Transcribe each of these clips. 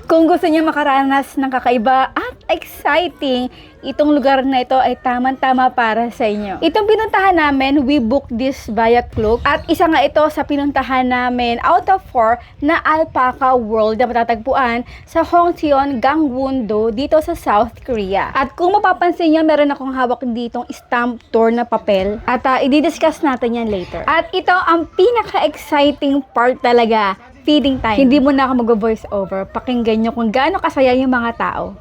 Kung gusto niyo makaranas ng kakaiba at exciting, itong lugar na ito ay tamang-tama para sa inyo. Itong pinuntahan namin, we booked this via Klook. At isa nga ito sa pinuntahan namin out of 4 na Alpaca World na matatagpuan sa Hongcheon, Gangwon-do dito sa South Korea. At kung mapapansin niyo, meron akong hawak ditong stamp tour na papel. At i-discuss natin yan later. At ito ang pinaka-exciting part talaga, feeding time. Hindi mo na ako mag-voice over. Pakinggan nyo kung gaano kasaya yung mga tao.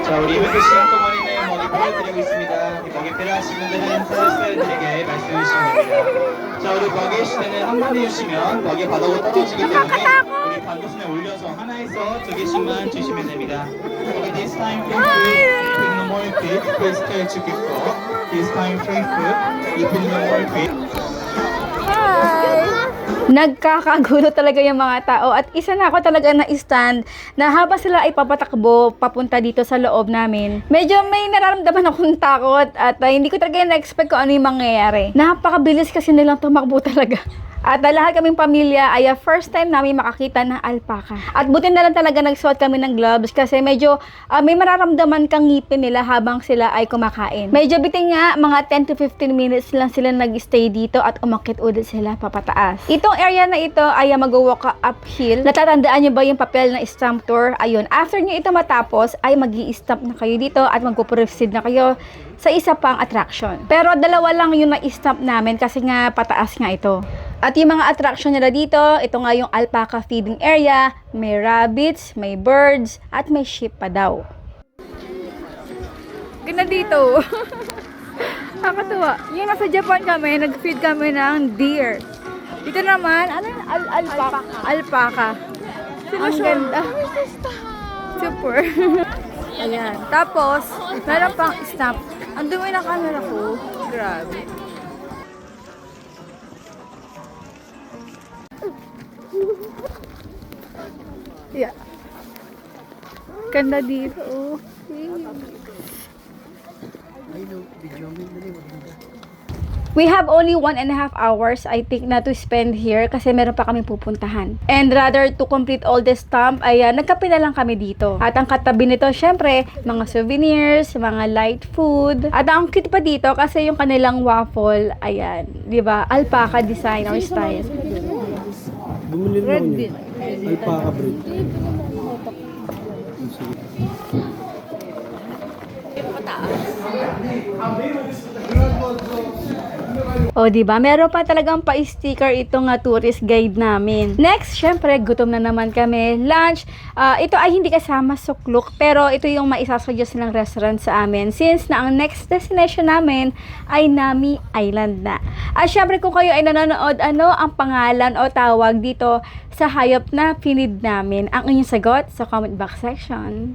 자, 우리 이벤트 시간 동안에는 먹이 보여드리고 있습니다. 먹이 필요하신 분들은 서비스들에게 말씀해 주시면 됩니다. 자, 우리 먹이 시대는 한 번 해주시면 먹이 바닥으로 떨어지기 때문에 우리 반도선에 올려서 하나에서 2개씩만 주시면 됩니다. Okay, this time free food, if no more feed, please tell to keep go. This time free food, if no more feed. Nagkakagulo talaga yung mga tao at isa na ako talaga na stand na habang sila ay papatakbo papunta dito sa loob namin, medyo may nararamdaman akong takot at hindi ko talaga na-expect kung ano yung mangyayari. Napakabilis kasi nilang tumakbo talaga. At lahat kaming pamilya ay first time namin makakita ng alpaca. At buti na lang talaga nagsuot kami ng gloves kasi medyo may mararamdaman kang ngipin nila habang sila ay kumakain. Medyo bitin nga, mga 10 to 15 minutes lang sila nag-stay dito at umakit ulit sila papataas. Itong area na ito ay mag-walk uphill. Natatandaan nyo ba yung papel na stamp tour? Ayun, after nyo ito matapos ay mag-i-stamp na kayo dito at magpo-proceed na kayo sa isa pang attraction. Pero dalawa lang yung na-stamp namin kasi nga pataas nga ito. At yung mga attraction nila dito, ito nga yung alpaca feeding area, may rabbits, may birds, at may sheep pa daw. Ganda dito. Nakakatuwa. Yung nasa Japan kami, nag-feed kami ng deer. Dito naman, ano yung alpaca? Alpaca. Ang ganda. Super. Ayan. Tapos, meron pang stamp. Ang dumi na camera ko. Grabe. Yeah. Ganda dito, oh. We have only 1.5 hours, I think, na to spend here kasi meron pa kami pupuntahan. And rather to complete all the stamp, ay nagkape na lang kami dito. At ang katabi nito, syempre, mga souvenirs, mga light food. At ang cute pa dito kasi yung kanilang waffle, ayan, di ba? Alpaca design or style. Bumili na ako niya. Alpaca bread. O, di ba? Meron pa talagang pa-sticker itong tourist guide namin. Next, syempre, gutom na naman kami. Lunch, ito ay hindi kasama sa Klook, pero ito yung maisasuggest ng restaurant sa amin since na ang next destination namin ay Nami Island na. At syempre, kung kayo ay nanonood, ano ang pangalan o tawag dito sa hayop na pinid namin? Ang inyong sagot sa comment box section.